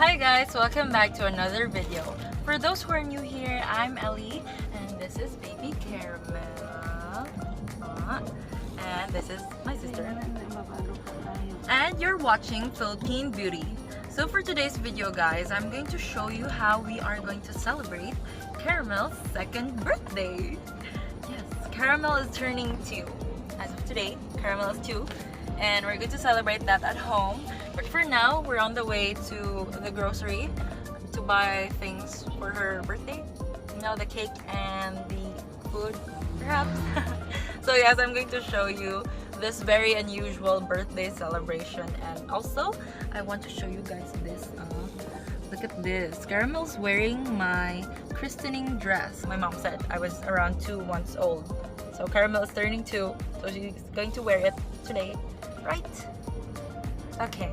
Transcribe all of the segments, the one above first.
Hi guys, welcome back to another video. For those who are new here, I'm Ellie and this is baby Caramel. And this is my sister. And you're watching Philippine Beauty. So for today's video guys, I'm going to show you how we are going to celebrate Caramel's second birthday. Yes, Caramel is turning 2. As of today, Caramel is 2. And we're going to celebrate that at home. But for now, we're on the way to the grocery to buy things for her birthday. You know, the cake and the food, perhaps. So yes, I'm going to show you this very unusual birthday celebration. And also, I want to show you guys this. Look at this. Caramel's wearing my christening dress. My mom said I was around 2 months old. So Caramel is turning 2, so she's going to wear it today. Right? Okay.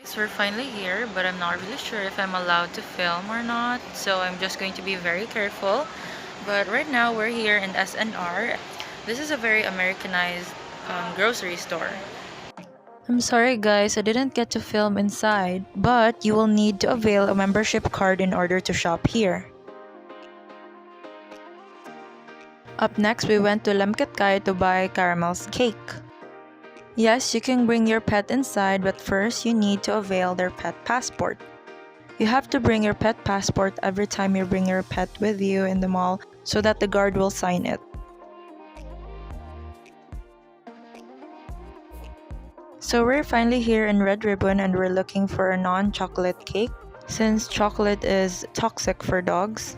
So we're finally here, but I'm not really sure if I'm allowed to film or not. So I'm just going to be very careful. But right now we're here in SNR. This is a very Americanized grocery store. I'm sorry guys, I didn't get to film inside, but you will need to avail a membership card in order to shop here. Up next, we went to Lemketkay to buy Caramel's cake. Yes, you can bring your pet inside, but first you need to avail their pet passport. You have to bring your pet passport every time you bring your pet with you in the mall so that the guard will sign it. So we're finally here in Red Ribbon and we're looking for a non-chocolate cake since chocolate is toxic for dogs.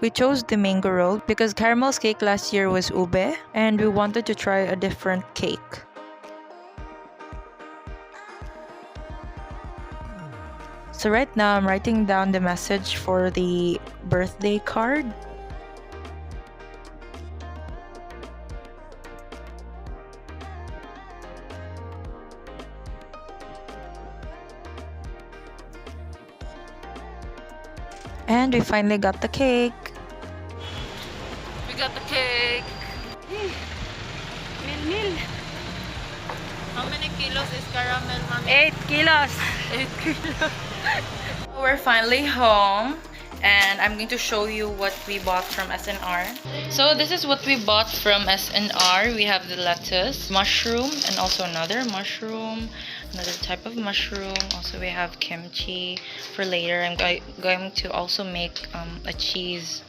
We chose the mango roll because Caramel's cake last year was ube and we wanted to try a different cake. So right now I'm writing down the message for the birthday card. And we finally got the cake. We got the cake. Mil. How many kilos is Caramel, Mommy? 8 kilos. 8 kilos. We're finally home. And I'm going to show you what we bought from SNR. So this is what we bought from SNR. We have the lettuce, mushroom, and also another mushroom. Another type of mushroom. Also we have kimchi for later. I'm going to also make a cheese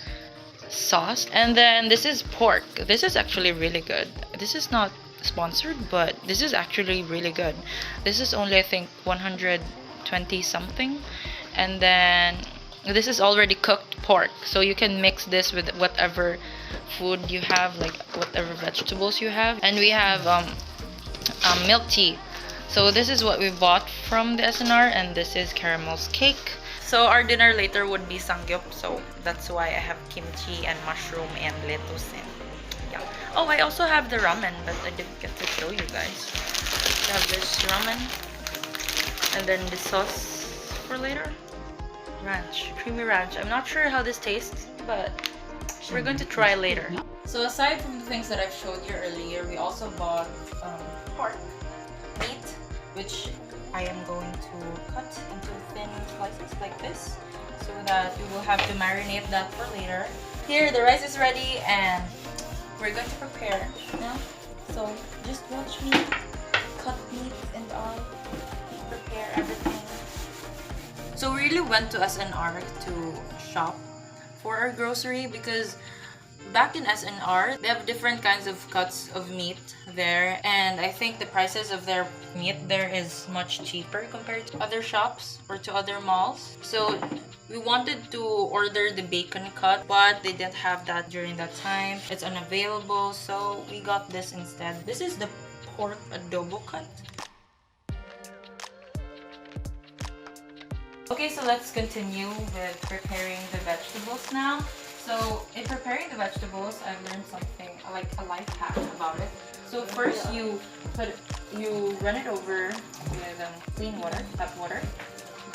sauce. And then this is pork. This is actually really good. This is not sponsored, but this is actually really good. This is only I think 120 something. And then this is already cooked pork, so you can mix this with whatever food you have, like whatever vegetables you have. And we have milk tea. So this is what we bought from the SNR, and this is Caramel's cake. So our dinner later would be samgyup, so that's why I have kimchi and mushroom and lettuce and yeah. Oh, I also have the ramen, but I didn't get to show you guys. I have this ramen, and then the sauce for later. Ranch, creamy ranch. I'm not sure how this tastes, but we're going to try later. So aside from the things that I've showed you earlier, we also bought pork meat, which I am going to cut into thin slices like this so that we will have to marinate that for later. Here, the rice is ready and we're going to prepare now. So just watch me cut meat and all, prepare everything. So we really went to SNR to shop for our grocery because back in SNR, they have different kinds of cuts of meat there, and I think the prices of their meat there is much cheaper compared to other shops or to other malls. So we wanted to order the bacon cut, but they didn't have that during that time. It's unavailable, so we got this instead. This is the pork adobo cut. Okay, so let's continue with preparing the vegetables now. So in preparing the vegetables, I've learned something like a life hack about it. So first you run it over with clean water, tap water.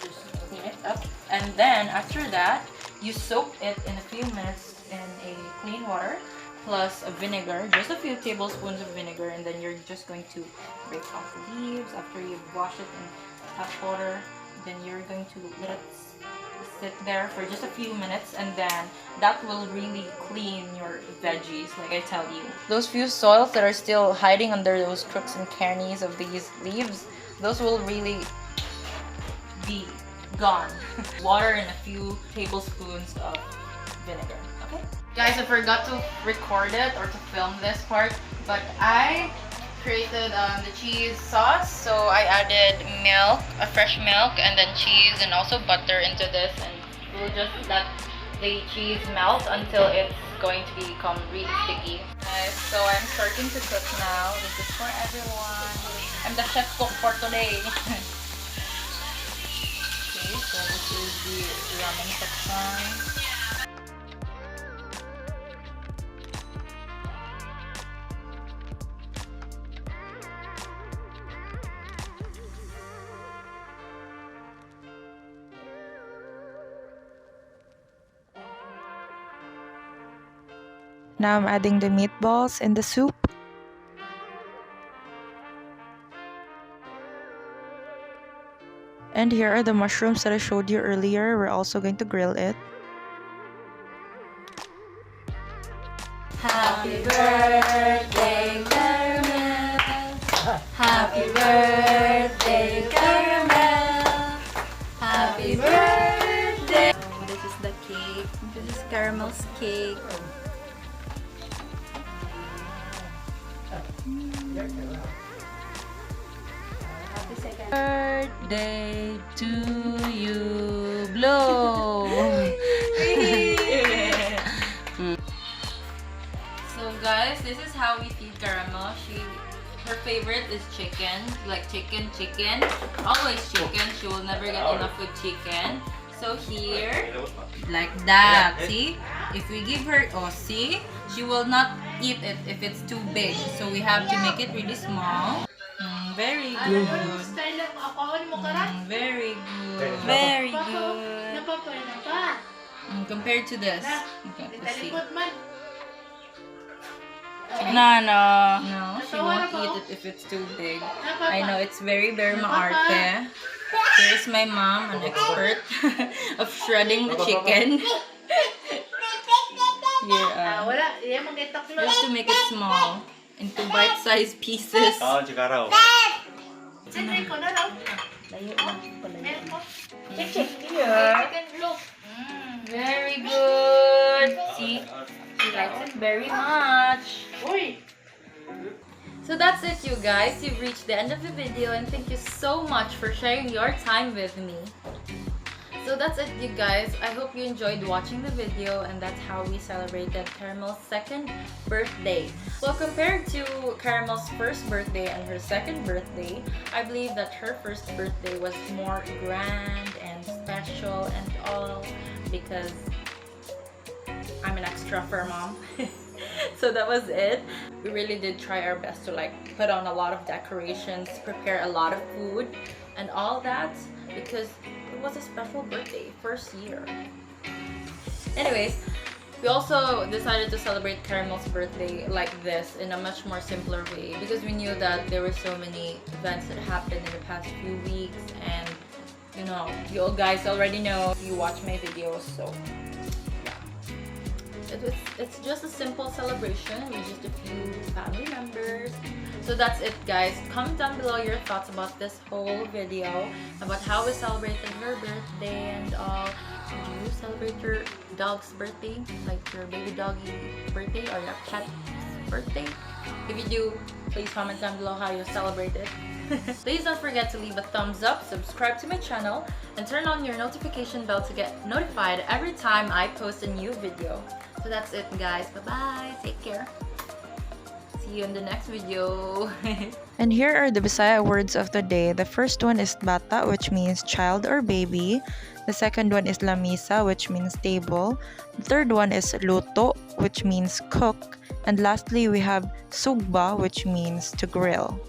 Just clean it up, And then after that, you soak it in a few minutes in a clean water plus a vinegar, just a few tablespoons of vinegar, and then you're just going to break off the leaves after you've washed it in tap water. Then you're going to let it sit there for just a few minutes, and then that will really clean your veggies, like I tell you. Those few soils that are still hiding under those crooks and crannies of these leaves, those will really be gone. Water and a few tablespoons of vinegar. Okay? Guys, I forgot to record it or to film this part, but I created the cheese sauce. So I added milk, a fresh milk, and then cheese and also butter into this, and we'll just let the cheese melt until it's going to become really sticky. Guys, so I'm starting to cook now. This is for everyone. I'm the chef cook for today. Okay, so this is the ramen section. Now I'm adding the meatballs in the soup. And here are the mushrooms that I showed you earlier. We're also going to grill it. Happy birthday, Caramel. Happy birthday, Caramel. Happy birthday. Oh, this is the cake. This is Caramel's cake. Birthday to you, blow. So guys, this is how we feed Caramel. Her favorite is chicken, like chicken, always chicken. She will never get enough with chicken. So here, like that. See, if we give her, oh see, she will not eat it if it's too big. So we have to make it really small. Very good. Very good. Very good. Compared to this. Okay, let's see. No, she won't eat it if it's too big. I know, it's very maarte. Here's my mom, an expert of shredding the chicken. Here, just to make it small into bite-sized pieces. Very good. See, she likes it very much. So that's it, you guys. You've reached the end of the video, and thank you so much for sharing your time with me. So that's it, you guys. I hope you enjoyed watching the video, and that's how we celebrated Caramel's second birthday. Well, compared to Caramel's first birthday and her second birthday, I believe that her first birthday was more grand and special and all because I'm an extra for mom. So that was it. We really did try our best to like put on a lot of decorations, prepare a lot of food and all that because it was a special birthday, first year. Anyways, we also decided to celebrate Caramel's birthday like this in a much more simpler way because we knew that there were so many events that happened in the past few weeks, and you know, you all guys already know if you watch my videos, so it's just a simple celebration with just a few family members. So that's it, guys. Comment down below your thoughts about this whole video, about how we celebrated her birthday and all. Did you celebrate your dog's birthday, like your baby doggy birthday or your cat's birthday? If you do, please comment down below how you celebrated. Please don't forget to leave a thumbs up, subscribe to my channel, and turn on your notification bell to get notified every time I post a new video. So that's it, guys. Bye-bye. Take care. See you in the next video. And here are the Bisaya words of the day. The first one is bata, which means child or baby. The second one is lamisa, which means table. The third one is luto, which means cook. And lastly, we have sugba, which means to grill.